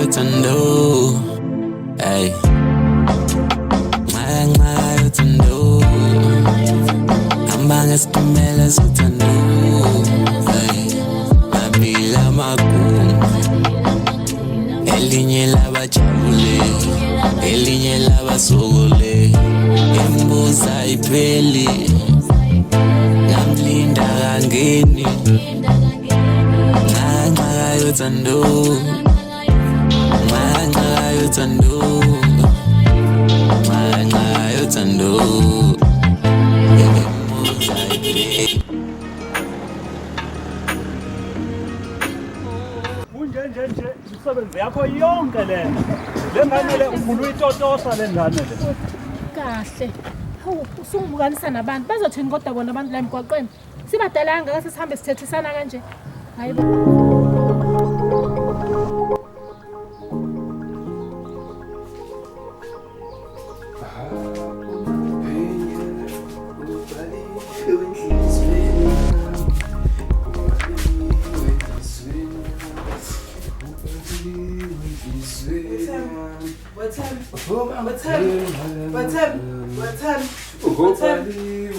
uthando hey nxakanxaka uthando hamba ngesitimela sothando hey maphila magumu elinye labajabule elinye labasokole imbuza ipheli ngamlinda kangeni nxakanxaka yothando nxakanxaka yothando nxakanxaka yothando imbuza ipheli nje imisebenzi yakho yonke le ngane le ufuna uyitotosa le ngane le kahle hawu usungibukanisa nabantu bazothini kodwa bona abantu la emgwaqweni sibadalanga ngase sihambe sithethisana kanje hayi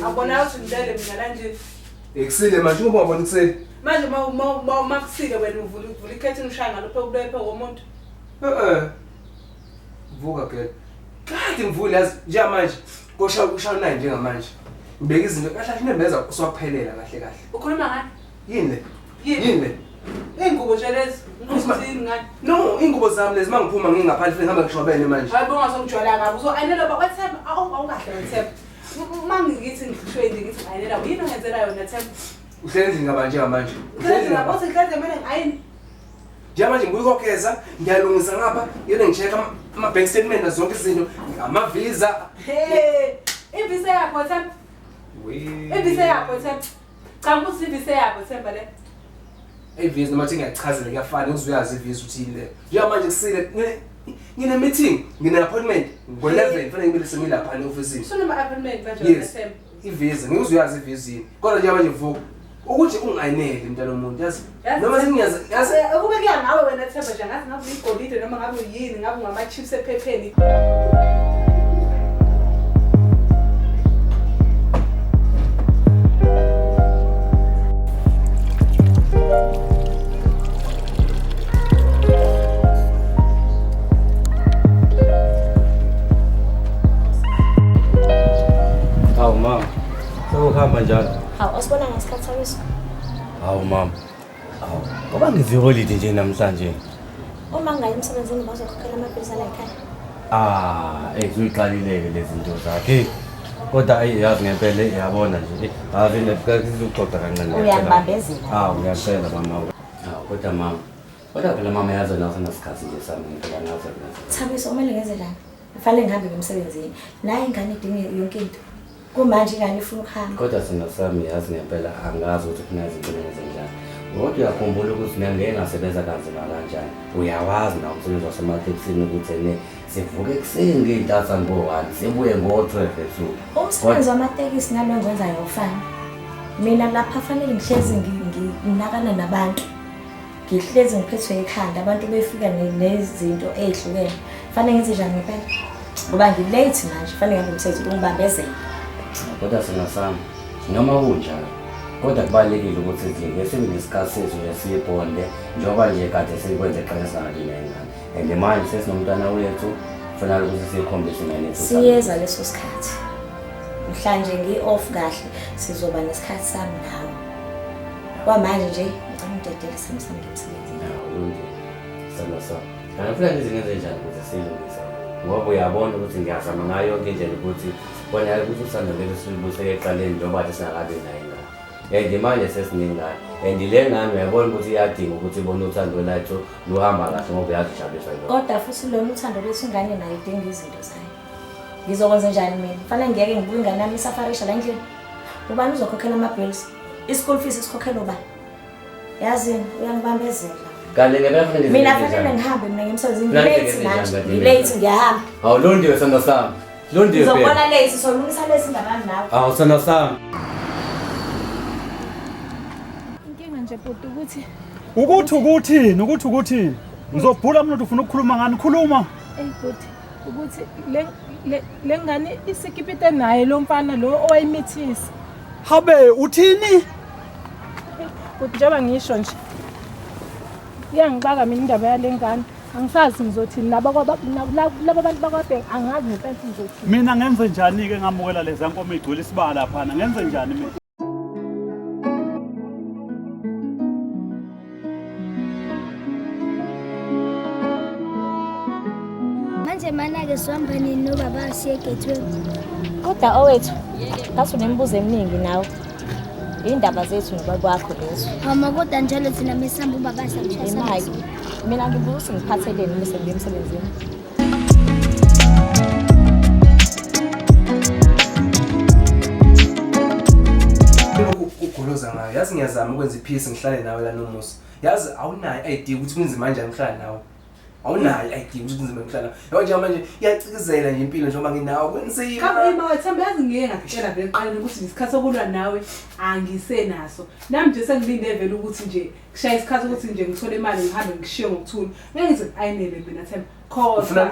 Abona uthi ngidele mina la nje ekusile manje uma ubona kusele manje makusile wena uvula ikhethi ngishaya lapho kulephe womuntu vuka ke kanti ngivule yazi njengamanje koshaya naye njengamanje ngibeka izinto kahle inembeza uswaphelela kahle kahle ukhuluma ngani yini le ingubo nje lezi ngizini ngani no ingubo zami lezi mangiphuma ngingaphandle ngihamba ngishobene manje hayi bonga songijwala kabi so ayinela bakwethemba awungahle wethemba mangithi ngihlweni ngithi ayinela yini ongenzela yona themba uhlezi ngabanje ngamanje uhlezi ngapha uhlezi mina ngayini njengamanje ngiyikhokheza ngiyalungisa ngapha yena ngichecka ama bank statement zonke izinto ama visa ivisa yakho themba ivisa yakho themba cha ukuthi ivisa yakho themba le visa noma thi ngiyachazela kuyafana uzuyazi ivisa uthi le njengamanje kusile ngine meeting ngine appointment ngo11 fanele ngibe sengilapha le office sonoma appointment manje themba ivisa ngizuyazi ivisa kodwa njengamanje vuka ukuthi ungayinele mntana womuntu yazi noma sengiyazi yazi ukube kuya ngawe wena themba nje ngathi ngabe uyigolide noma ngabe uyini ngabe ngama chips ephepheni Hawu mama, sekuhamba njalo. Hawu asibona ngesikhathi sakiso. Hawu mama. Hawu, ngoba ngive holiday nje namhlanje. Uma ngayi emsebenzini bazokhokhela amabhilisi ala ekhaya. Uyiqalileke lezi zinto zakhe. Kodwa yazi ngempela yabona nje. Ave nebukakuxoxa kancane. Uyangibambezela. Hawu, ngiyacela mama. Hawu, kodwa mama. Kodwa phela mama yazi naso nasikhathi nje sami ngempela ngazo. Thabiso kumele ngenze njani? Kufanele ngihambe emsebenzini. Naye ingane idinge yonke into. Kumanje ingane ifuna ukuhamba. Kodwa sina sami yazi ngempela angazi ukuthi kuna izinto ezenjani. Ngoba uyakhumbula ukuthi ngeke ngasebenza kanzima kanjani. Uyawazi na umsebenzi wasematekisini ukuthi sivuke ekuseni ngeintatha ngo1 sibuye ngo12 ebusuku. Umsebenzi wamatekisi nalo ngwenza yofana. Mina lapha fanele ngihlezi nginakana nabantu. Ngihlezi ngiphethwe ekhanda abantu befika nezinto ezihlukene. Fanele ngenze njani ngempela? Ngoba ngilate manje fanele ngihambe umsebenzi ungibambezela. Kodwa sina sami noma kunjalo kodwa kubalekile ukuthi izinto sibe nesikhathi sethu nesibonde njengoba nje kade sikwenze eqiniso nalingana and manje sesinomntwana wethu kufanele ukuthi sikhombise ingane yethu siyeza leso sikhathi mhlanje ngi-off kahle sizoba nesikhathi sami nawe kwamanje nje ngicela ungidedele sami ngemsebenzini ulunge sala kana futhi izinto njani ukuthi silungise ngoba uyabona ukuthi ngiyazama ngayo yonke indlela ukuthi bona ukuthi usanda leli silibuse eqaleni njengoba athi singakabi nayo ingane manje sesinengane and le ngane uyabona ukuthi iyadinga ukuthi ibone uthando lwethu luhamba kahle ngoba uyazijabulisa lokho kodwa futhi lona uthando lwethu ingane nayo idinga izinto zayo ngizokwenza njani mina kufanele ngiyeke ngibuye ingane yami isafarisha la endlini ubani uzokhokhela ama-bills i-school fees isikhokhela ubani yazi uyangibambezela kale ngeke mina fanele ngihambe mina ngemsebenzini ngilate ngiyahamba awulondiwe sanda sami londiwe phela ngizobona late solungisa lesi ndabani nawe sanda sami inkinga nje bhuti ukuthi ukuthi Ngizobhula mina ufuna ukukhuluma ngani khuluma. Bhuti ukuthi le ngane isikipite naye lo mfana lo owayimithisa. Habe uthini? Bhuti njengoba ngisho nje. Iyangibaka mina indaba yale ngane. Angisazi ngizothini laba abantu bakwaBhengu angazi ngempela ngizothini. Mina ngenze njani ke ngamukela lezi nkomo igcwele isibala lapha ngenze njani mina? Manje mana-ke sihamba nini nobaba siye egethweni? Kodwa owethu, ngathi unembuzo eminingi nawe. Indaba zethu nobaba wakho lezo. Hama kodwa njalo thina mesihamba ubaba samshaya. Imali. Mina ngibuza ukuthi ngiphatheleni uma sengiya emsebenzini. Ugoloza ngayo. Yazi ngiyazama ukwenza iphisi ngihlale nawe la nomusa. Yazi awunayo idea ukuthi kunzima kanjani ngihlala nawe. Awunayo idea ukuthi kunzima ngihlala. Yabo nje manje iyacikizela nje impilo njengoba nginawo kwenzima. Kambe mawethemba yazi ngiyeke ngakutshela vele eqaleni ukuthi isikhathi sokulwa nawe angisenaso. Nami nje sengilinde vele ukuthi nje kushaya isikhathi ukuthi nje ngithole imali ngihambe ngishiye ngokuthula. Ngithi ayinele mina Themba. Khoza.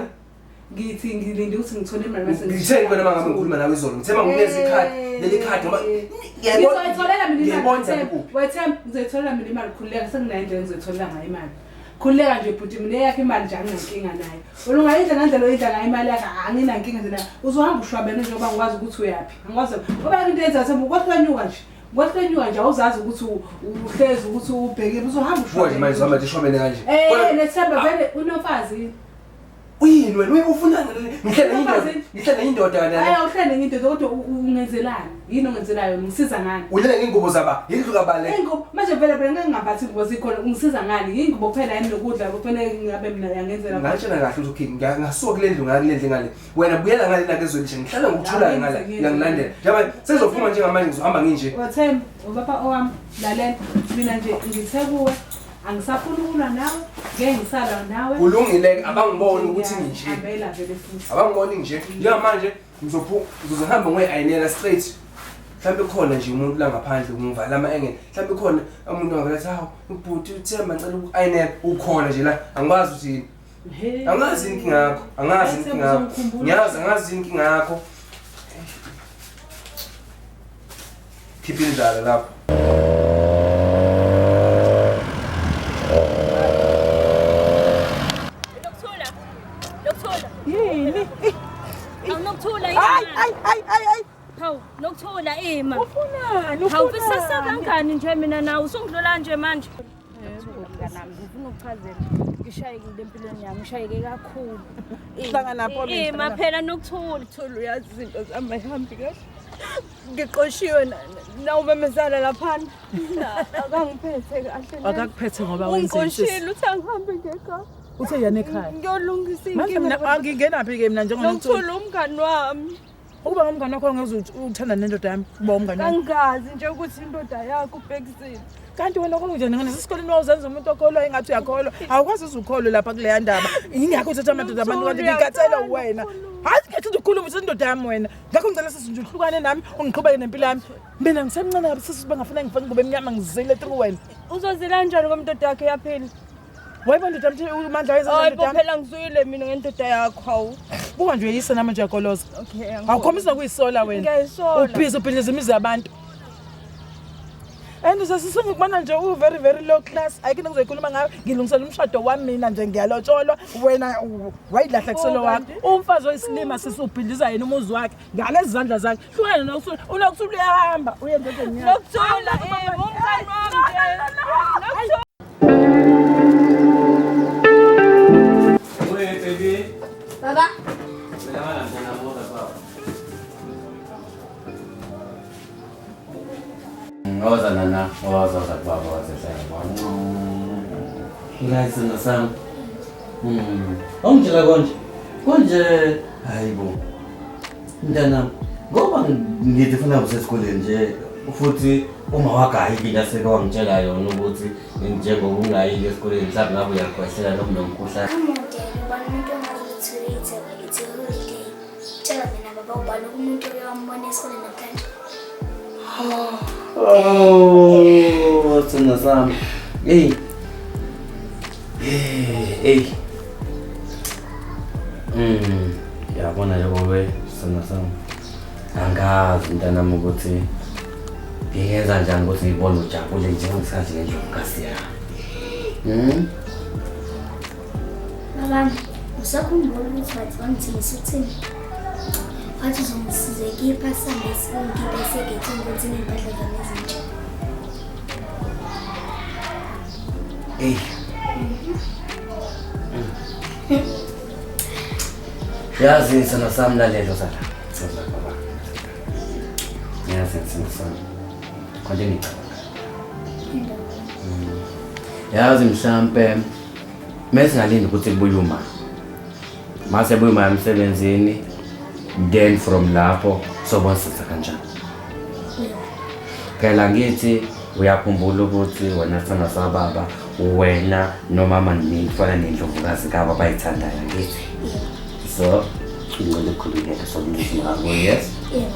Ngithi ngilinde ukuthi ngithole imali mase ngithe wena mangabe ngikhuluma nawe izolo. Ngithema ngilezi ikhadi, leli khadi ngoba ngizotholela mina imali. Wethemba ngizotholela mina imali khuleka senginayo indlela ngizotholela ngayo imali. Khuleka nje bhuti mina yakhe imali nje anginankinga nayo. Ulungayidla ngandlela oyidla ngayo imali yakhe anginankinga nje nayo. Uzohamba ushwabene njengoba ngikwazi ukuthi uyapi. Angikwazi ngoba into yenza Themba ukwahlanyuka nje. Kwahlanyuka nje awuzazi ukuthi uhlezi ukuthi ubheke uzohamba ushwabene. manje zama nje shwabene kanje. Nethemba vele unofazi. Uyini wena ufuna ngihlale indoda kana hayi uhlele ngindoda kodwa ungenzelani yini ongenzelayo ngisiza ngani ulele ngingubo zaba yindlu kabale ingubo manje vele ngeke ngaphathi ingubo zikhona ungisiza ngani yingubo kuphela yini nokudla kufanele ngabe mina yangenzela ngashana kahle ukuthi ngasuka kule ndlu ngale wena buyela ngale la kezolisha ngihlala ngokuthula ngala ngiyalandela njengoba sezophuma njengamanje ngizohamba nginje Themba ubaba owami lalela mina nje ngithe kuwe angisafuna ukulwa nawe ngeke ngisala nawe kulungile abangiboni ukuthi nginje abela vele futhi abangiboni nje njengamanje ngizohamba ngoyayinela straight mhlambe khona nje umuntu la ngaphandle ngivala ama-engine mhlambe khona umuntu angalathi hawu ubhuti uThemba ngicela uku-ayinela ukhona nje la angikwazi ukuthi angazi inkinga yakho angazi inkinga yakho khipha indlala lapho Ay. Hawu, nokuthula ima. Ufunani? Hawu besasa kangani nje mina nawe usungidlula nje manje? Nami ngifuna ukuchazela. Ngishayeke empilweni yami, ngishayeke kakhulu. Hlangana lapho Ima phela nokuthula, thula uyazi izinto zami ayihambi kahle. Ngiqoshiwe nawumemezala lapha. Akangiphethe kahle. Akakuphethe ngoba wenzeni sisi? Ungiqoshile uthi angihambe ngekhaya. Uthe yana ekhaya. Ngiyolungisa Manje mina angingenaphi ke mina njengomuntu. Nokuthula umngani wami. Ukuba ngumngane wakho ngeze uthanda nendoda yami kuba umngane wami. Angazi nje ukuthi indoda yakho ubhekisile. Kanti wena konjani ngene esikoleni wawuzenza umuntu okholwa engathi uyakholwa awukwazi ukukholwa lapha kuleya ndaba ingakho uthatha amadoda abantu kanti ngikatsela wena hayi ngithi ukukhuluma usendoda yami wena ngakho ngicela sisi nje uhlukane nami ungiqhubeke nempilo yami mina ngisemncane kabi sisi bangafuna ngifake ngoba eminyama ngizile through wena uzozila kanjani ngomundoda yakhe yaphila wayibona ndoda mthi uMandla wenza ndoda yami phela ngizuyile mina ngendoda yakho hawu buka nje uyisa nama nje yakoloza okay awukhomisa kuyisola wena ngiyayisola ubhizi ubhiliza imizi yabantu and sesingikubona nje very very low class ayikho ngizoyikhuluma ngayo ngilungisela umshado wami mina nje ngiyalotsholwa wena wayidlahla kusolo wakho umfazi oyisilima sisubhiliza yena umuzi wakhe ngalezi zandla zakhe hlukana nokusula unokusula uyahamba uye endodeni yakhe nokusula umngani wami Oye, baby. Baba Belaman na mo ta pa. Ngoza nana, ngoza sa baba wase sa baba. Nice na sam. Ongela konje hayibo. Mntana, ngoba ngidifuna usesikoleni nje futhi uma wakayibina seke wangitshela yona ukuthi njengoba ungayile esikoleni mhlawumbe ngabe uyakhwehlela noma nomkhuhlane. umuntu ongazuthi it's a holiday. Tshela mina baba ubani umuntu oyambona esikoleni namhlanje. Oh, what's sami. Hey. Yabona yobe sana angazi mntanami ukuthi ngiyenza njani ukuthi ngibone ujabule njengokusathi ngendlovukazi yami. Baba, usakhumbula ukuthi wathi wangithengisa uthini? Wathi uzongisiza kepha sambe ngiphe segethini ukuthi ngimpahla zami ezintsha. Yazi sana sami lalelo sala. Sala baba. Yazi sana sami. Konke ngicabanga. Yazi mhlambe mase ngalindi ukuthi kubuye uma. Mase buye uma emsebenzini then from lapho sobonsisa kanjani. Kela ngithi uyakhumbula ukuthi wena sana sababa wena nomama nifana nendlovukazi kaba bayithandayo ngithi. So, ngicela ukukhululeka sokuthi ngabo yes.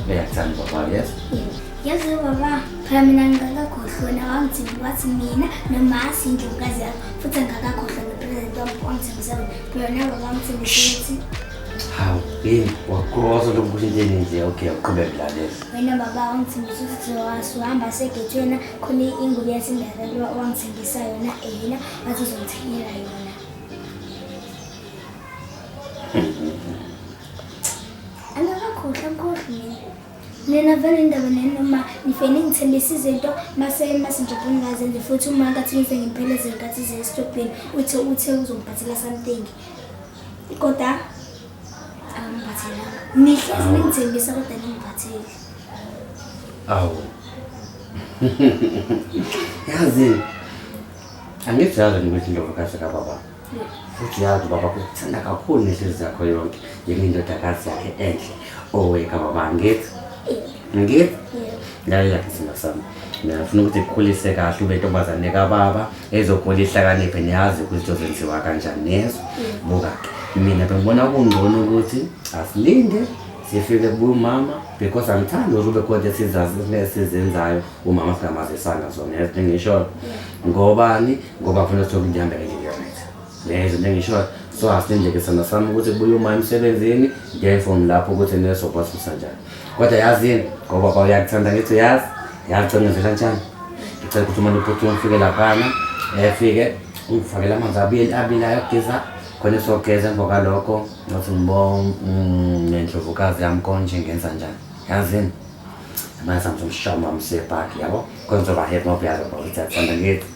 Uyathanda baba yes. Yazi baba, phela mina ngingakakhohlwa wangithini wathi mina nomasi indlovukazi yakho futhi ngingakakhohlwa nopresident wangithini yona baba ngithini ukuthi hawu yini wakrosa lokuthi nje okay uqhubeke la lesi. Wena baba wangithini ukuthi uhamba segethweni khona ingubo yasindala wangithengisa yona yena wathi uzongithengela yona. Angakakhohlwa mina vele indaba noma nifeni ngithembisa izinto mase nje kungazenze futhi uma ngathi ngipheleze ngathi zestopini uthe uzongiphathela something kodwa angiphathela nihlezi ngithembisa kodwa ngiphathele awu yazi angijazi ukuthi indlovukazi kababa futhi yazi baba kuthanda kakhulu nehlezi yakho yonke yengindodakazi yakhe enhle oweka baba ngithi ngaya kisima sami ngiyafuna ukuthi ikhulise kahle ube ntombazane kababa ezokhulisa kaniphe niyazi ukuthi uzenziwa kanjani nezo buka mina bengibona kungcono ukuthi asilinde sifike kumama because angithanda ube kodwa sizazi lesizenzayo umama singamazisanga zona yazi ngisho ngobani ngoba ufuna ukuthi ngihambe ngiyiright lezo ngisho so asilinde ke sana sami ukuthi buye uma emsebenzini ngefone lapho ukuthi nesobasisa njani kodwa yazini ngoba bayakuthanda ngithi yazi yacengezela kanjani ngicela ukuthi umuntu uphuthume ufike laphana efike ungifakela amanzi abilayo kugeza khona sogeza ngoba lokho nothi ngibona nendlovukazi yami konje ngenza njani yazini manje samshama msepaki yabo konzo ba head no piano ba uthanda ngithi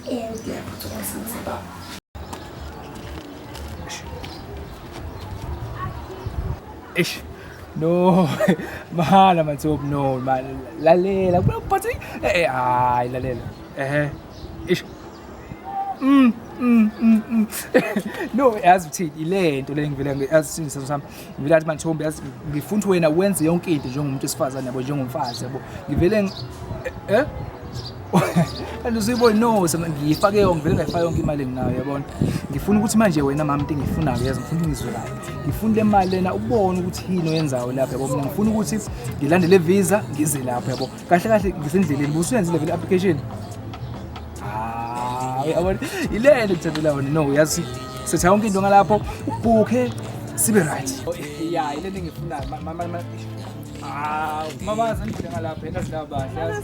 yebo tsoba Ish. No, mahala matsob no, lalela. But ay lalela. Ish. No, yazi uthini ilento le ngivela yazi sami ngivela athi manthombe yazi ngifuna wena wenze yonke into njengomuntu esifazane yabo njengomfazi yabo ngivele andizibona no ngiyifake yonke ngivele ngayifaka yonke imali enginayo yabona ngifuna ukuthi manje wena mama into engiyifunayo yazi ngifuna ngizwe la ngifuna le mali lena ubone ukuthi yini oyenzayo lapha yabo mina ngifuna ukuthi ngilandele visa ngize lapha yabo kahle kahle ngisendleleni busuyenze le application yabona ile nto ngithandela wona no yazi setha yonke into ngalapho ubhuke sibe right yeah ile nto engifuna mama mama zandile ngalapha yena zilaba yazi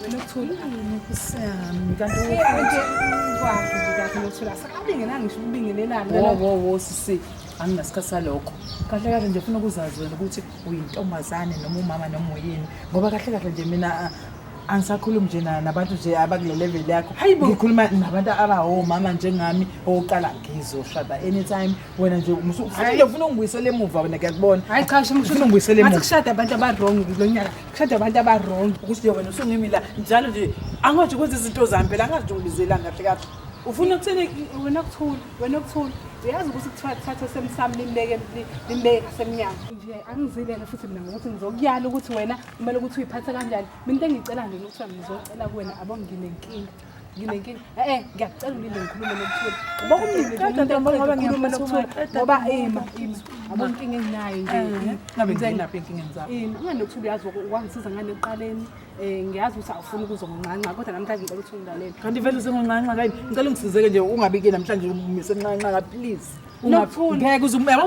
Wenokuthola Kusami kanti ukwazi kahle lokuthola sakabingelanga ngisho ukubingelelana wo sisi anginasikhathi salokho kahle kahle nje ufuna ukuzazi wena ukuthi uyintombazane noma umama noma uyini ngoba kahle kahle nje mina angisakhulumi nje nabantu nje abakule level yakho ngikhuluma nabantu abahomama njengami oqala ngizoshada anytime wena nje ufuna ungibuyisele emuva wena ngiyakubona hayi cha ufuna ungibuyisele emuva kushada abantu abawrong kulonyaka kushada abantu abawrong ukuthi nje wena usungimi la njalo nje angathi ukwenza izinto zami phela angathi ungibizela kahle kahle ufuna ukuthini wena ukuthula uyazi ukuthi kuthatha semsami limbeke semnyama nje angizilele futhi mina ngokuthi ngizokuyala ukuthi wena kumele ukuthi uyiphathe kanjani mina into engicela nje ukuthi ngizocela kuwena abongile inkinga nginenkinga ngiyacela ulinde ngikhulume nokuthula ngoba ngikhuluma nokuthula ngoba ima abona inkinga enginayo nje ngabe nginaphi enkingeni zakho unganokuthula uyazi wangisiza ngane eqaleni ngiyazi ukuthi awufuni ukuzonqanqa kodwa namhlanje ngicela ukuthi ungilalele kanti vele usengonqanqa kayini ngicela ungisizeke nje ungabike namhlanje umise nqanqa please ngeke uzumema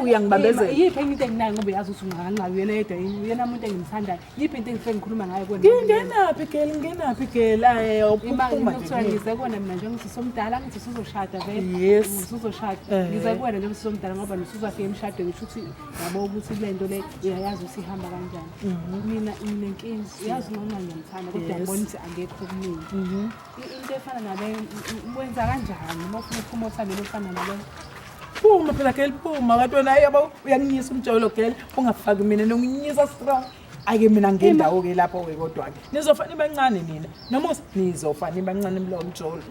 uyangibambezela yiphi enye into enginayo ngoba yazi ukuthi unqanqa uyena yedwa uyena umuntu engimthandayo yiphi into engifike ngikhuluma ngayo kuwena ngingenaphi girl uphuma ngize kuwena mina nje ngithi somdala ngithi sizoshada vele yes sizoshada ngize kuwena nje somdala ngoba nisuzafika emshadweni ngisho ukuthi yabo ukuthi lento le uyayazi ukuthi ihamba kanjani mina inenkinga yazi noma ngiyamthanda kodwa ngibona ukuthi angekho kumina into efana nale wenza kanjani uma ufuna ukuphuma uthande lofana nalo phuma phela girl phuma kanti wena yabo uyanginyisa umjolo girl ungafaki mina nonginyisa strong ake mina ngendawo ke lapho ke kodwa ke nizofana ibancane nina noma nizofana ibancane lo mjolo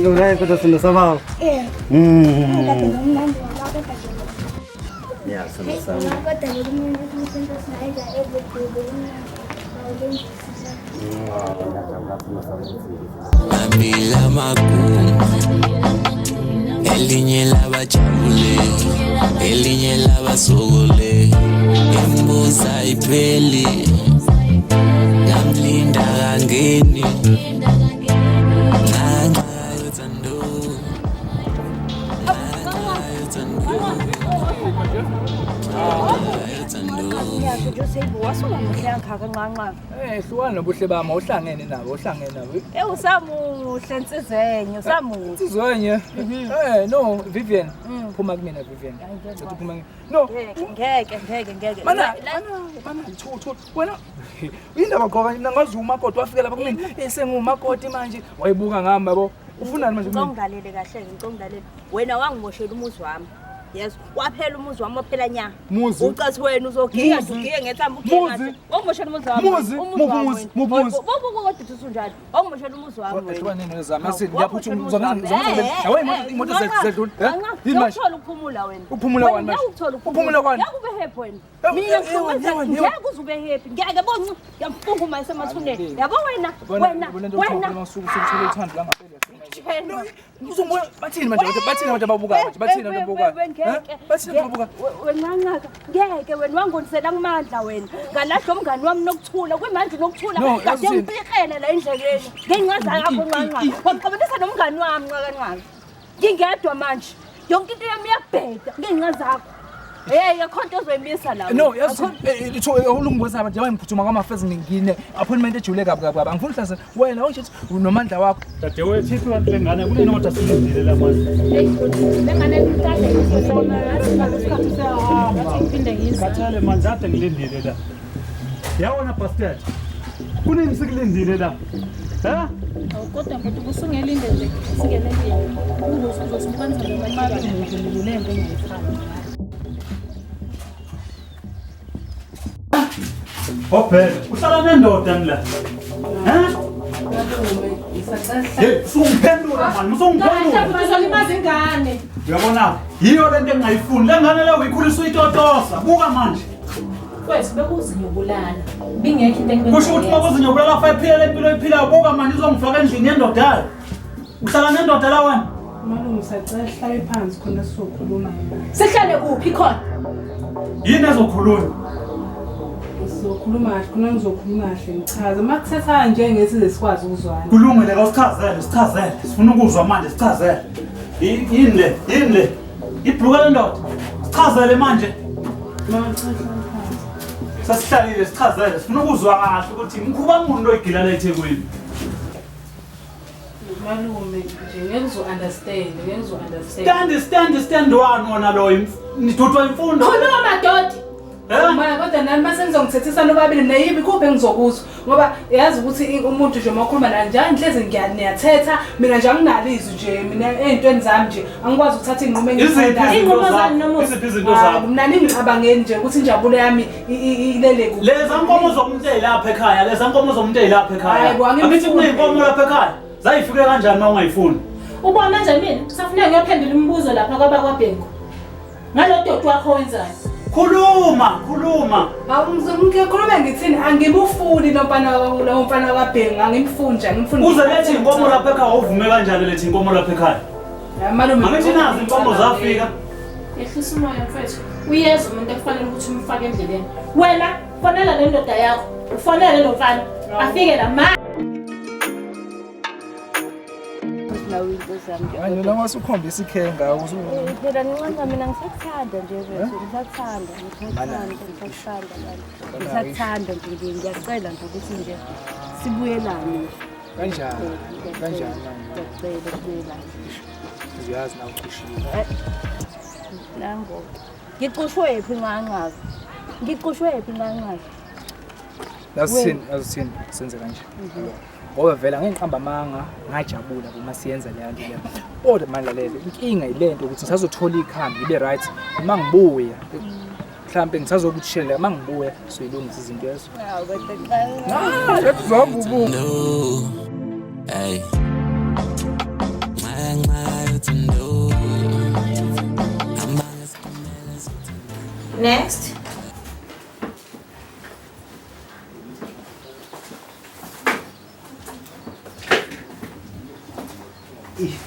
Unaye kota sina sababu. Ya sana sana. Mamila makum elinye labajabule elinye labasokole imbuza ipheli ngamlinda kangeni hlukana nobuhle bami uhlangene nabo usamuhle nsizenye usamuhle Nsizenye no Vivian phuma kumina Vivian phuma no ngeke mana thu wena indaba goka ngazuma kodwa wafika lapha kumina esengumakoti manje wayibuka ngami yabo ufunani manje ngicongidalele kahle ngicongidalele wena wangimoshela umuzi wami yes waphela umuzi wami ophela nya ucathi wena uzogiya ngethamba ugiya wangimoshela umuzi wami umuzi kodwa usunjalo wangimoshela umuzi wami wena nini zama ngiyaphuthuma uzongizele yawe imoto zedlula yini manje ukuphumula wena uphumula kwani manje uphumula kwani yakube happy wena mina ngeke uzube happy ngeke bonke ngiyamfunguma esemathuneni yabo wena usukuthola uthando la ngaphela uzombuya bathini manje bathini babuka manje bathini babuka bathini babuka Nxakanxaka ngeke wena wangonisela kumandla wena ngalahle umngani wami nokuthula kwimanje nokuthula kade ngipikele la endleleni ngencaza yakho Nxakanxaka waqobelisa nomngani wami Nxakanxaka ngingedwa manje yonke into yami iyabheda ngencaza yakho akhonto ozoyimisa la no yazi litho ulungibona manje wayemphuthuma kwamafezi ngingine appointment ejule kabi angifuni hlase wena ungithi unomandla wakho dade wethu lengane kunenota silindile la manje lengane ngithathe isona isikhathi sehamba ngathale manje ade ngilindile la yawona bastard kunini sikulindile la kodwa kusungelinde nje singelendile uzosibonza ngemali ngilulenge ngiyithanda Ophela uhlala nendoda ngila Sungiphendula manje ingane uyabona yiyo lento engayifuni lengane leyo uyikhulisa uyitotosa buka manje wethu bekuzinyubulana bingekho into engibekho kusho ukuthi makuzinyubulala fa iphila impilo ephilayo buka manje uzongifaka endlini yendoda uhlala nendoda la wena malume sacela hlale phansi khona sizokhuluma sihlale kuphi khona yini ezokhuluma sizokhuluma kahle khona ngizokhuluma kahle ngichaze makuthetha nje ngesize sikwazi ukuzwana kulungile awusichazele sifuna ukuzwa manje sichazele yini le ibhluka lendoda sichazele manje sasihlalile sichazele sifuna ukuzwa kahle ukuthi mkhuba umuntu oyigila la eThekwini malume nje ngeke uzo understand stand wani wona loyo nithuthwa imfundo khuluma madodi Ma kodwa nami mase ngizongithethisa nobabili nayibi kuphi engizokuzwa ngoba yazi ukuthi umuntu nje makhuluma la njalo hleze ngiyathetha mina nje anginalo izwi nje mina ezintweni zami nje angikwazi ukuthatha inqumo engizithandayo. Inqumo zami noma iziphi izinto zakho? Mina ningicabangeni nje ukuthi injabulo yami ilele kuphi. Leza nkomo zomuntu elapha ekhaya, leza nkomo zomuntu elapha ekhaya. Hayibo, Angithi kuneyinkomo lapha ekhaya. Zayifike kanjani uma ungayifuni? Ubona manje mina kusafuneka ngiyophendula imibuzo lapha kwaba kwaBhengu. Ngalo doti wakho wenzayo. Khuluma. Ngikhulume ngithini angimufuni nomfana kaBhengu angimfuni nje angimfuni. Uze lethi inkomo lapha ekhaya uvume kanjani lethi inkomo lapha ekhaya? Malume Angithi nazi inkomo zafika. Ehlisa umoya mfethu. Uyeza umuntu ekufanele ukuthi umfake endleleni. Wena fonela le ndoda yakho. Ufonele lo mfana. Afike la ma. Manje la masukhombisa ikhenga ukuthi Phela ngincane mina ngisakuthanda nje bese ngisakuthanda ngisakuthanda nje ngiyacela nje ukuthi nje sibuyelane kanjani ngiyacela sibuyelane uyazi na uqishiwe nango ngiqushwe phi ngangazi Nasithini senze kanje ngoba vela ngiqhamba amanga ngajabula uma siyenza le nto le kodwa manje lalela inkinga ilento ukuthi ngisazothola ikhambi ibe right uma ngibuya mhlambe ngisazokutshela uma ngibuya soyilungisa izinto lezo let's Hey. Next.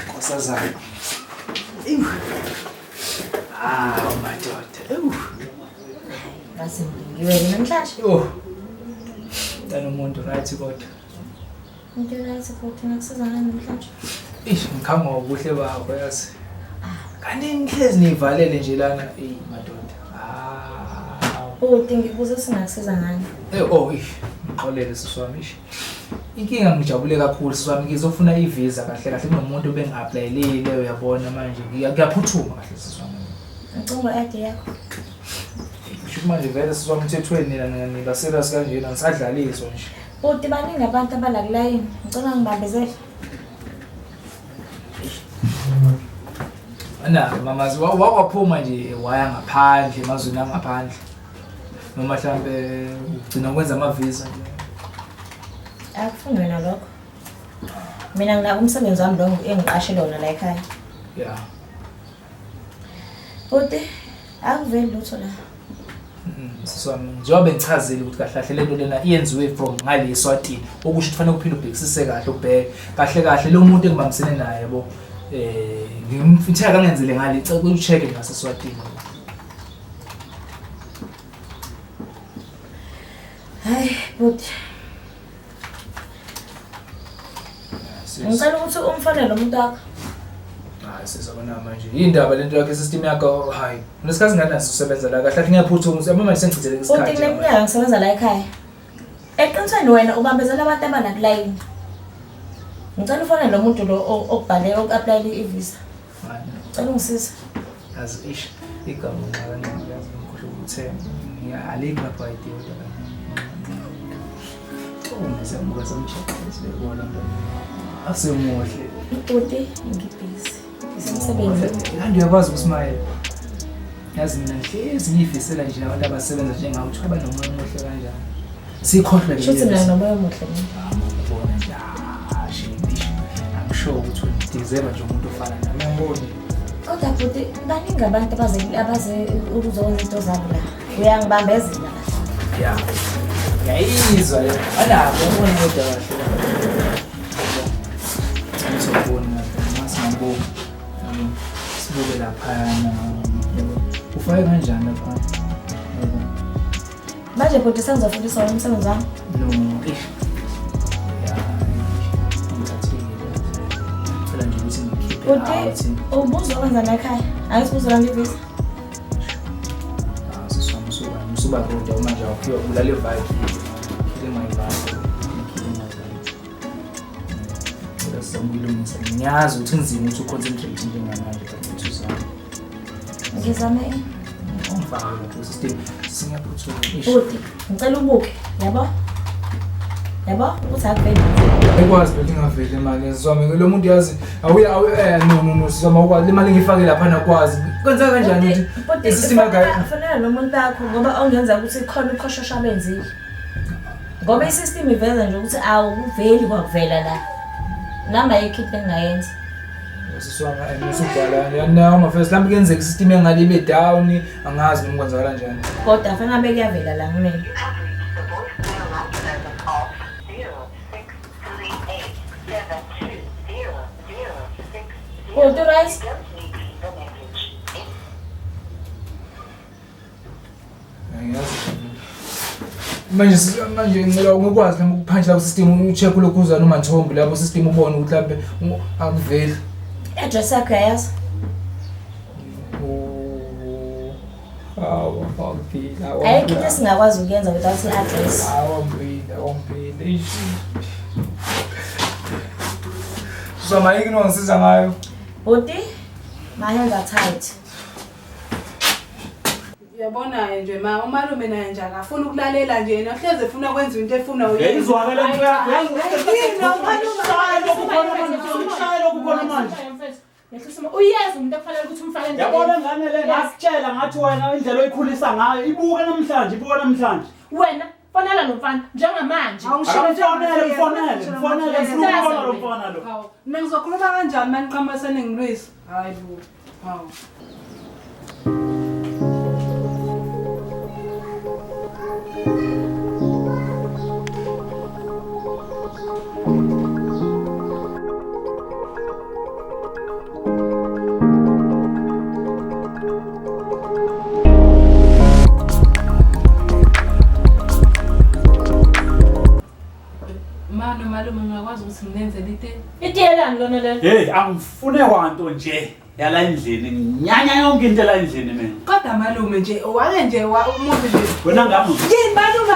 Nkosazana. Madoda. Basi ngiwele namhlanje. Dana umuntu right kodwa. Into right futhi nakusizana namhlanje. Ngikhamba ngobuhle bakho yazi. Kanti ngihlezi nivalele nje lana madoda. Ngikubuza singakusiza ngani? Ngixolele siswami. Inkinga ngijabule kakhulu siswami ngizofuna ivisa kahle kunomuntu bengi-applyele uyabona manje ngiyaphuthuma kahle siswami. Ngicela i-ID yakho. Kusho manje vele siswami umthethweni nina serious kanjena ngisadlaliswa nje. Baningi abantu abala kulayini. Ngicela ngibambezele. Mamazi waphuma nje waya ngaphandle emazweni angaphandle. Noma mhlambe ugcina ukwenza amavisa nje. Akufuni wena lokho. Mina nginako umsebenzi wami lo engiqashile wona la ekhaya. Yeah. Akuveli lutho la. Siswami njengoba ngichazile ukuthi kahle lento lena iyenziwe from ngale Eswatini okusho ukuthi kufanele kuphinde ubhekisise kahle ubheke kahle lo muntu engibambisene naye yabo ngimfitha kangenzele ngale cela ucheck ngase Eswatini. Hayi ngicela ukuthi umfonele umuntu wakho. Sizabona manje indaba lento yakhe system yakho hayi lesikhathi nganaso usebenza la kahle ngiyaphuthuma mama sengichithele isikhathi. Neminyaka ngisebenza la ekhaya. Eqinisweni wena ubambezela abantu abana kulayini. Ngicela ufonele lo muntu lo okubhale uku-apply i-visa. Ngicela ungisize. As igama ngiyakwazi ukukuthenga alikho lapha idea ngizambuka samshaqile bona asemuhle ngibhizi isemsebenzi kanti uyakwazi ukusmile yazi mina ngihlezi ngifisela nje abantu abasebenza njengawe ukuthi abanomoya omuhle kanjani sikhohlwe nje shothi mina nomoya omuhle ubona nje shimbishi akusho ukuthi udizeba nje umuntu ofana nami ngiboni kodwa futhi baningi abantu abaze ukuzokwenza into zabo la uyangibambezela yeah yayizwa le anabo ubona kodwa kahle ngizobona masingambo sibuke lapha ufake kanjani lapha manje futhi sengizofundisa wena umsebenzi wami no phela nje ukuthi ngikhiphe futhi ubuzwa kwenza la ekhaya ayisibuzo la ngivisa suba kodwa manje awuphiwa ulale vibe ngilungisa ngiyazi ukuthi nzima ukuthi uconcentrate njengamanje but ngizame ngifake lapho system singaphuthuma Futhi ngicela ubuke, yabo? Yabo? Uthi akuveli. Ekwazi vele ingaveli imali sizome lo muntu yazi no sizoma ukwazi imali ngifake lapha nakwazi kwenzeka kanjani ukuthi isystem yakhe afanele nomuntu wakho ngoba ongenza ukuthi khona ukhoshosha benzile. Ngoba isystem iveza nje ukuthi awuveli kwakuvela la. Namba yekhiphe engayenza. siswanga emusubhala yana mafesi lambe kenzeka isystem engalibe down angazi noma kwenzakala kanjani. Kodwa afanele abe kuyavela la kumina. Oh, do rice. Manje ngicela ukwazi noma ukuphanja la system ucheck lokhu uzana uma Nthombi lapho system ubone ukuthi mhlambe akuveli. Address yakho yazi. Ayikho into singakwazi ukuyenza without i-address. Awambili. Sizama yini ngisiza ngayo? Bodi, my hands are tight. Uyabona nje ma umalume naye nje akafuna ukulalela nje yena hleze efuna ukwenza into efuna uyenza. Izwakala ukukhona manje. Uyazi umuntu okufanele ukuthi umfake Yabona ngane le ngasitshela ngathi wena indlela oyikhulisa ngayo ibuke namhlanje wena fonela nomfana njengamanje Mfonele ngifuna lo mfana lo. Hawu mina ngizokhuluma kanjani maniqhamasene ngilwisa hayi bo hawu malume ngiyakwazi ukuthi nginenzele itiyelani lona lelo Hey, angifune kwanto nje yala endlini nyanya yonke into la endlini mina. kodwa malume nje wake nje umuntu nje Wena ngami. yini malume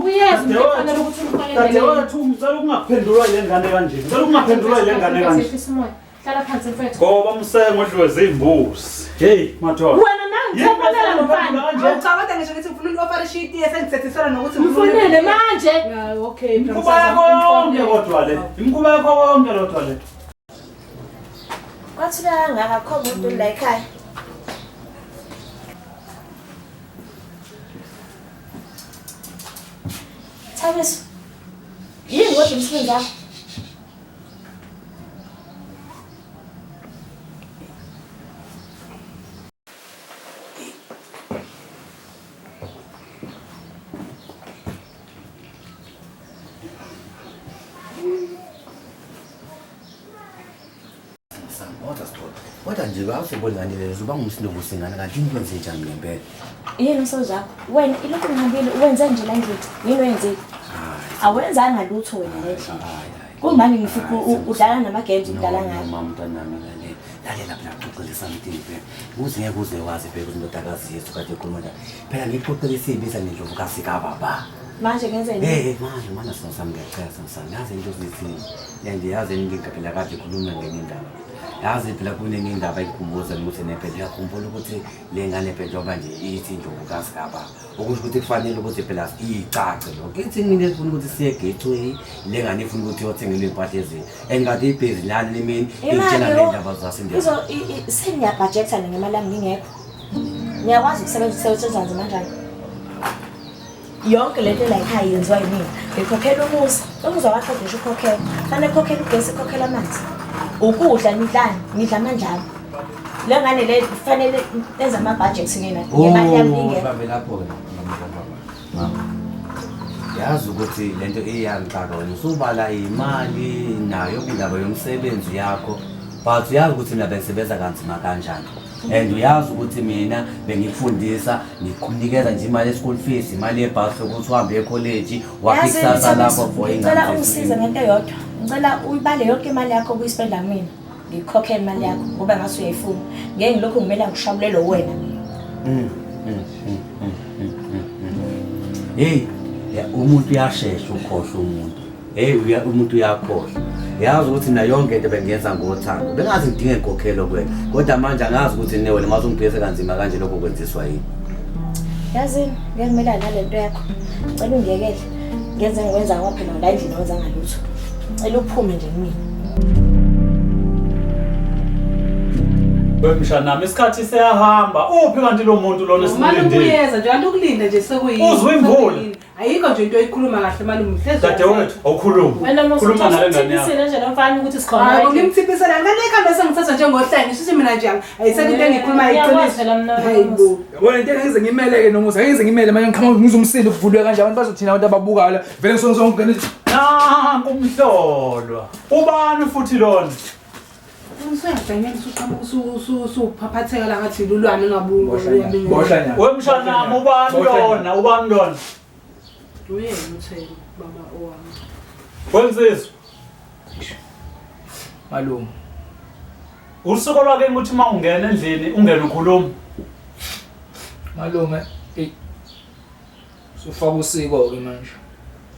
uyazi umuntu okufanele ukuthi umfake Dadewethu ngicela ukungaphendulwa ile ngane kanje. Ngicela ukungaphendulwa ile ngane kanje. hlala phansi mfethu Ngoba umsengo odliwe izimbuzi. Hey, madoda. wena nangu ufonela nomfana awucabanga ngisho ukuthi ufuna uku-offer sheet esengithethisela nokuthi mfonele manje okay Imkuba yakho yonke kodwa le. Imkuba yakho yonke kodwa le. Kwathi kangaka akho umuntu la ekhaya. Thabiso. Yini kodwa umsebenzi wakho? Kodwa nje awuseboni ngani lelo uba ngumsinobu singana kanti into yenze njani ngempela. Yini umsebenzi wakho? Wena ilokhu ngihambile wenze nje la endlini. Yini wenzile? Awenzanga lutho wena lehle. Kumanje ngifika udlala nama-games udlala ngayo. Mama mntanami lalela phela uxoxele something phela. Uze ngeke uze wazi phela ukuthi indodakazi yethu kade ekhuluma njani. Phela ngikuxoxele isibiza nendlovu kaSikababa. Manje ngenzeni? Manje sami ngiyacela sami. Yazi into ezithini. Ndiyazi ngingikaphela kade ekhuluma ngenye indaba. Yazi phela kunenye indaba eyikhumbuza ukuthi nephela uyakhumbula ukuthi le ngane phela njengoba nje ithi indlovu kaSikababa. Okusho ukuthi kufanele ukuthi phela icace lokho. Ithi mina efuna ukuthi siye gateway le ngane ifuna ukuthi yothengelwe impahla ezini. Engade ibhizi lana nemini itshela ngendaba zasendaweni. Sengiyabhajetha ngemali yami ngingekho. Ngiyakwazi ukusebenzisa nzima kanjani? Yonke lento la ekhaya yenziwa yini? Ngikhokhela umuzi wakho ngisho ukhokhela. Fanele ukhokhela ugesi, ukhokhela amanzi. Ukudla ngidla manjalo. Le ngane le kufanele enza ama-budgets ngemali yami ngingekho. Babe lapho ke mama. Yazi ukuthi lento iyangixaka wena usubala imali nayo indaba yomsebenzi yakho. But uyazi ukuthi mina bengisebenza kanzima kanjani. And uyazi ukuthi mina bengifundisa ngikunikeza nje imali ye-school fees, imali yebus ukuthi uhambe e-college, wafikisa lapho for ingane. Ngicela ungisize ngento eyodwa. Ngicela uyibale yonke imali yakho kuyispenda kumina. Ngikhokhele imali yakho ngoba ngase uyayifuna. Ngeke ngilokhu ngimela ngishabulele wena mina. Hey, umuntu uyashesha ukhohlwa umuntu. Hey, umuntu uyakhohlwa. ngiyazi ukuthi mina yonke into bengiyenza ngothando bengazi ngidinga inkokhelo kuwena kodwa manje angazi ukuthi wena mase ungiphese kanzima kanje lokho kwenziswa yini yazini ngiyamelana nalento yakho ngicela ungiyekele ngenze ngikwenza kwaphela la endlini wenza ngalutho ngicela uphume nje kimi Wemshanami isikhathi siyahamba uphi kanti lo muntu lona Malume uyeza nje kanti ukulinda nje sekuyini uzwe imvula ayikho nje into oyikhuluma kahle malume hlezi dadewethu awukhuluma wena khuluma nale ngane yakho nje nomfana ukuthi sikhona hayi ngimthipisela ngane ekhanda sengithatha njengohlanga sithi mina nje ayisekho into engikhuluma ayiqinisa hayibo wena into engize ngimeleke nomusa ngize ngimele manje ngikhama ngizumsile ukuvulwe kanje abantu bazothina abantu ababuka la vele ngizongena kumhlolwa ubani futhi lona Usuyabhengela usuphaphatheka la ngathi lulwane ngabungu bohlanya wemshanami ubani lona uyena uthele baba owami wenziswa malume usuku lwake ukuthi mawungena endlini ungene ukhuluma malume sufaka usiko ke manje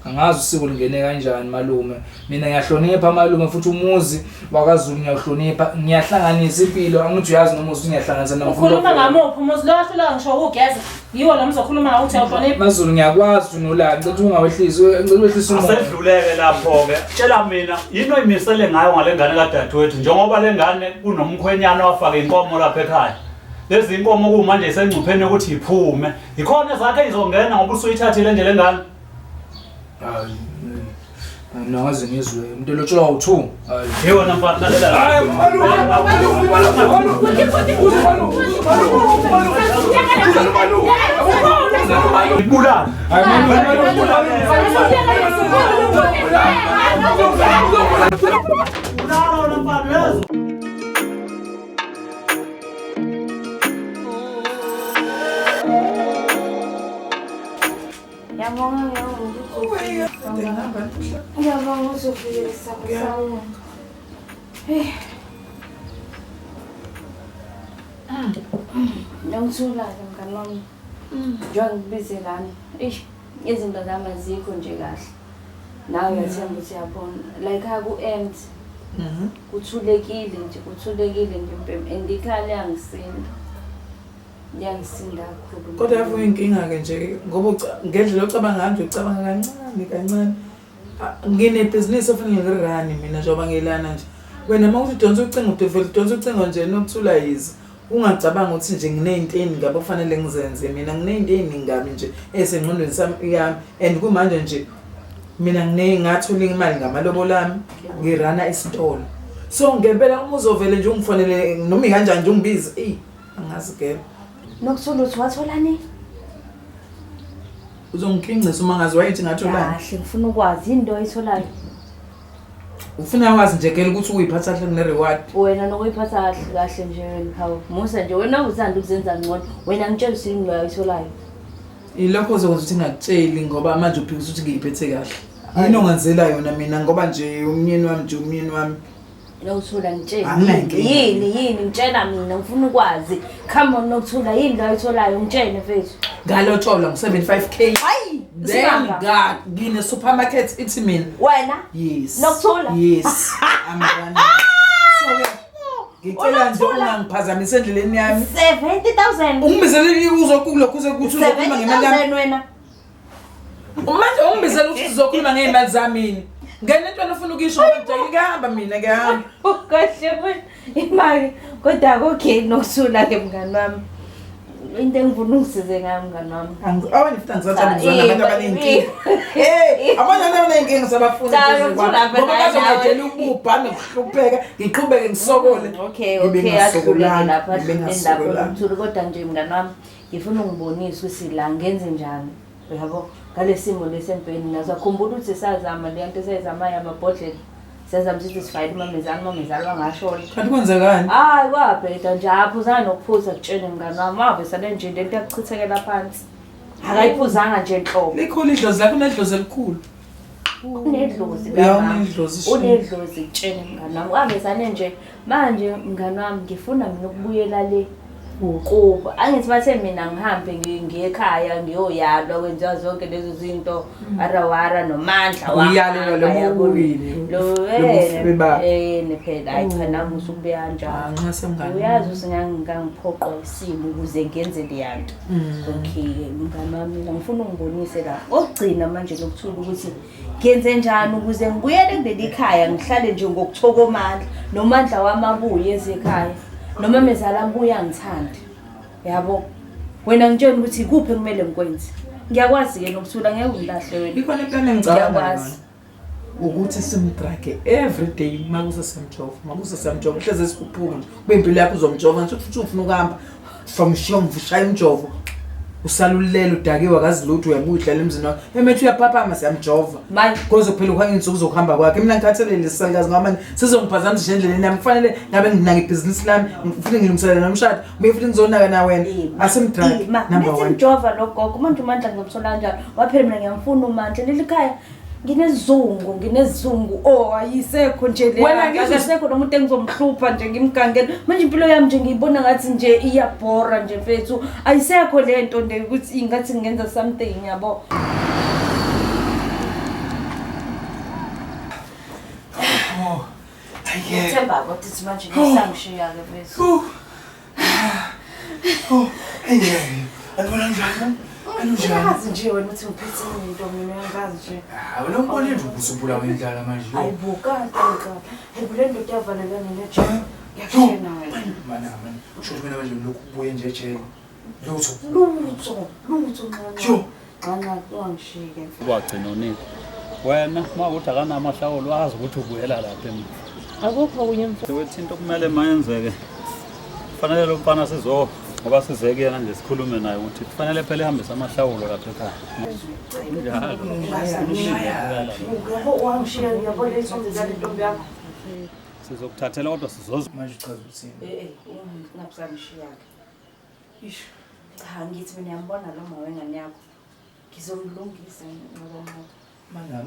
angazi usiko lingene kanjani malume mina ngiyahlonipha malume futhi umuzi wakaZulu ngiyahlonipha ngiyahlanganisa impilo angithi uyazi nomuzi ngiyahlanganisa nomfundo ukhuluma ngamuphi umuzi lo wahlula ngisho ukugeza yiwo la mzokhuluma ukuthi uyahlonipha maZulu ngiyakwazi unolaka ngicela ungawehlisi ngicela wehlise umoya asedluleke lapho ke tshela mina yini oyimisele ngayo ngale ngane kadadewethu njengoba le ngane kunomkhwenyana wafaka inkomo lapha ekhaya lezi inkomo kumanje isengcupheni ukuthi iphume ikhona zakhe izongena ngoba usuyithathile nje le ngane Nangaze ngizwe umuntu lotshelwa u2 yewona mfana lalela hayi ibulala Ngiyabonga uzofika sawu. Ngiyangithula mngani wami. Njengoba ngibize lana. Izinto zami azikho nje kahle. Nawe uyathemba ukuthi uyabona. Like aku-end. Kuthulekile nje mpempe. Andikhali yangisinda. Yangisinda kakhulu. Kodwa yafu inkinga ke nje ngoba ngendlela ocabanga ngayo nje ucabanga kancane. Nginebhizinisi ofanele ngirani mina njengoba ngilana nje. Wena mawuthi udonsa ucingo udevela udonsa ucingo nje nokuthula yizi. Ungacabanga ukuthi nje ngineyintini ngabe kufanele ngizenze mina ngineyintini ngabe nje esengqondweni sami yami and kumanje nje mina ngingathola imali ngamalobolo lami ngirana isitolo. So ngempela uma uzovele nje ungifonele noma ikanjani nje ungibize angazi ke. Nokuthula uthi watholani? Uzongikingcisa uma ngazi wayithi ngatholani. Kahle ngifuna ukwazi into oyitholayo. Ufuna wazi nje ke ukuthi uyiphatha kahle kune reward. Wena nokuyiphatha kahle nje wena hawo. Musa nje wena uzanda ukuzenza ngcono. Wena ngitshela usini lo oyitholayo. Ilokho uzokwenza ukuthi ngakutsheli ngoba manje uphikisa ukuthi ngiyiphethe kahle. Yini ongenzela yona mina ngoba nje umnyeni wami. Nokuthula ngitshela. Yini ngitshela mina ngifuna ukwazi. Come on Nokuthula yini la oyitholayo ngitshele mfethu. Ngalotshola ngu75k. Hayi, then God ngine supermarket ithi mina. Wena? Yes. Nokuthula? Yes. Amrani. So ngicela nje ungangiphazamise endleleni yami. 70,000. Ungibizele uzokhuluma kuze kuthi uzokhuluma ngemali yami. 70,000 wena. Manje ungibizele ukuthi uzokhuluma ngemali zami. Ngene into ofuna ukisho ukuthi ngihamba mina ngihamba. Kahle imali kodwa okay Nokuthula ke mngani wami. Into engifuna ungisize ngayo mngani wami. Awani futhi ngizathatha abantu abanenkinga. Abanye abanenkinga sabafuna ngoba bazongedela ukubhana ukuhlupheka ngiqhubeke ngisokole. Okay ahluleke lapha endaba Nokuthula kodwa nje mngani wami ngifuna ungibonise ukuthi la ngenze njani. Yabo ngalesimo lesempeni nazakhumbula ukuthi sazama le nto sezamayo amabhodlela sezama sithi sifayile mamezalo wangashola kanti kwenzekani hayi kwabheda nje aphuzana nokuphuza kutshene mngani wami wavesane nje lento yakuchithekela phansi akayiphuzanga nje enhloko likhulu idlozi lakho nedlozi elikhulu unedlozi unedlozi kutshene mngani wami wavesane nje manje mngani wami ngifuna mina ukubuyela le Uquba angithi bathe mina ngihambe ngiye ekhaya ngiyoyalwa kwenziwa zonke lezo zinto arawara nomandla uyalelwa lo MaBuyi lo phela ayicha nami usukubuya kanjani nxa semngane uyazi usingangiphoqwa isimo ukuze ngenze leyanto okay mngani mina ngifuna ungibonise la ogcina manje lokuthula ukuthi ngenze njani ukuze ngibuyele kuleli khaya ngihlale nje ngokuthokomandla nomandla waMaBuyi ezekhaya noma mezala mbuya ngithanda yabo wena ngitshela ukuthi kuphi kumele ngikwenze ngiyakwazi ke nokuthula ngeke ungilahle wena ikhona impela engicabanga ukuthi simdrage every day makuse semjova hleze sikuphuma kube impilo yakho uzomjova nje futhi ufuna ukuhamba from shomvu shaya umjovo usalulele udakiwe akazi lutho uyabuya udlala emzini wakho emethi uyaphaphama siyamjova manje koze kuphela ukuhanga insuku zokuhamba kwakhe mina ngikhathalele lesalikazi ngoba manje sizongiphazamisa endleleni yami kufanele ngabe nginaka ibhizinisi lami ngifike ngilungiselela nomshado ube futhi ngizonaka na wena asimdrage number 1 simjova logogo manje umandla ngizomthola kanjani waphela mina ngiyamfuna umandla leli khaya nginezungu ayisekho nje le akasekho nomuntu engizomhlupha nje ngimgangela manje impilo yami nje ngiyibona ngathi nje iyabhora nje mfethu ayisekho lento nje ukuthi ingathi ngenza something yabo Themba ukuthi manje ngisangishiya ke mfethu Alibona njani? Uyazi nje wena uthi ngiphethe into mina ngazi nje. Wena umbona induku usubula wendlala manje. Ayibuka ntonka. Hebule ndoda yavalelana neje. Ngiyashena wena. Mana usho mina manje lokhu kubuye nje ejele. Lutho nqana. Jo. Nqana ungishike. Kwagcina unika. Wena makuthi akanamahlawulo wazi ukuthi ubuyela lapha emva. Akukho kunye mfowethu. Wethi into kumele mayenzeke. Kufanele lo mfana sizo ngoba sizeke yena nje sikhulume naye ukuthi kufanele phela ehambise amahlawulo lapha ekhaya. Sizokuthathela kodwa sizoza manje uchaza uthini? Ngapsamshiyake. Cha ngithi mina ngiyambona lo mawengane yakho. Ngizomlungisa ngoba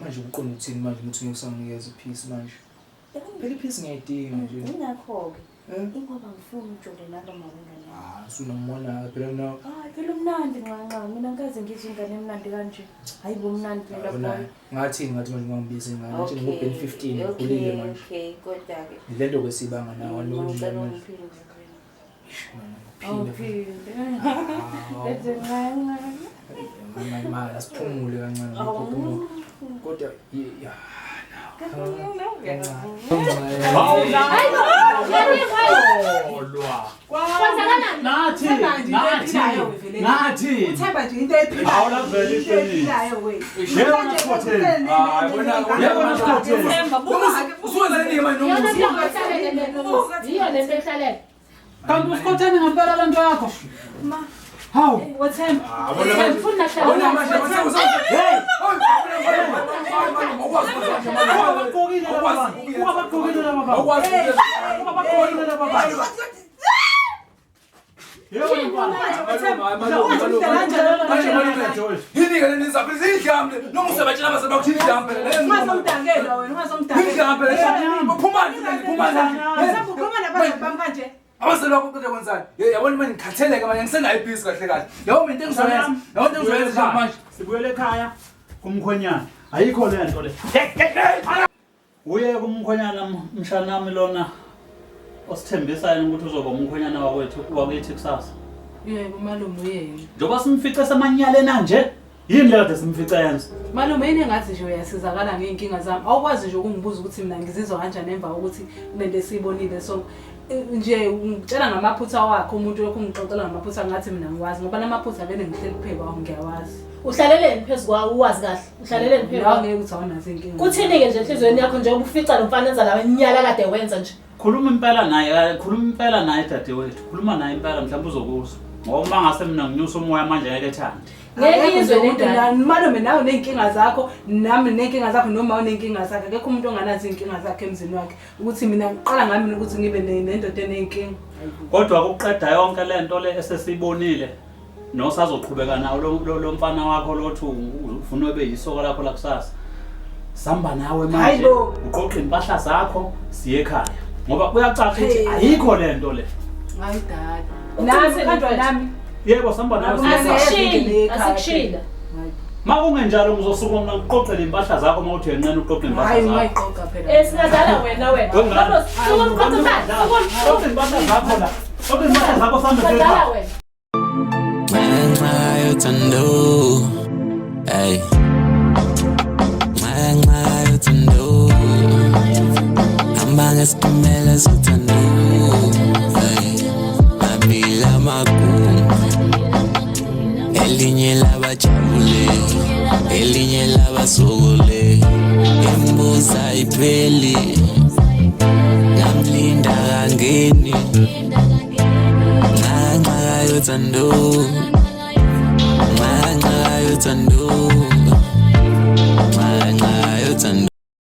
manje uqonda uthini manje ukuthi ngisanginikeza ipeace manje. Phela ipeace ngiyidinga nje. Ngakho ke ingoba ngifuna ujole nalo mawengane. Usunomona phela na. Phela umnandi nqanqa mina ngikaze ngithi ingane emnandi kanje. Hayibo umnandi phela boy. Ngathi manje ngibambise ingane nje ngoben 15 kulile manje. Okay kodwa ke. Lento kwesibanga nawo Ngicela manje. Mama asiphumule kancane ngokuphumula. Kodwa ya kanti usikhotheni ngempela lento yakho hawu wethemba ngifuna abaselokho kodwa kwenzani yabona manje ngikhatheleka manje ngisenayo ibhizi kahle kahle yabo into engizoyenza manje sibuyele ekhaya kumkhwenyana ayikho le nto le uye kumkhwenyana mshanami lona osithembisa yena ukuthi uzoba umkhwenyana wakwethu kusasa yebo malume uyena njengoba simfice semanyalena nje yini le kade simfica yenza malume yini engathi nje uyasizakala ngeenkinga zami awukwazi nje ukungibuza ukuthi mina ngizizwa kanjani emva ukuthi lento esiyibonile so nje ngitshela ngamaphutha wakho umuntu lokho ngixoxela ngamaphutha ngathi mina ngiwazi ngoba namaphutha vele ngihleli kuphela kwawo ngiyawazi uhlaleleni phezukwawo uwazi kahle uhlaleleni phezulu la ngeke uthi awunazo inkinga kuthini ke nje enhlizweni yakho nje ubufica lo mfana enza lawa inyala kade wenza nje khuluma impela naye dadewethu khuluma naye impela mhlawumbe uzokuzwa ngoba ngase mina nginyusa umoya manje ngeke ethanda ngeke izwe lendaba malume nawe nenkinga zakho nami nenkinga zakho noma unenkinga zakhe akekho umuntu onganazi inkinga zakhe emzini wakhe ukuthi mina ngiqala ngami ukuthi ngibe nendoda enenkinga kodwa ukuqeda yonke lento le esesibonile nosazoqhubeka nawo lo mfana wakho lothi ufuna ube yisoka lakho la kusasa samba nawe manje uqoqa impahla zakho siye ekhaya ngoba kuyacaca ukuthi ayikho lento le Hayi dad. Nami. Yebo samba nayo. Asikushila. Makungenjalo ngizosukuma mina ngiqoqele impahla zakho mawuthi encane uqoqele impahla zakho. Hayi ungayiqoqa phela. Singadlala wena. Baba, sukuqoqa imali. Qoqele impahla zakho la. Qoqele impahla zakho sambe Singadlala wena. Nxa yothando, hey. Nxa yothando, hamba ngesitimela sothando, hey. Mabila magumu, elinye labajabule, elinye labasokole, imbuza ipheli, ngamlinda kangeni. Nxa yothando, nxa yothando.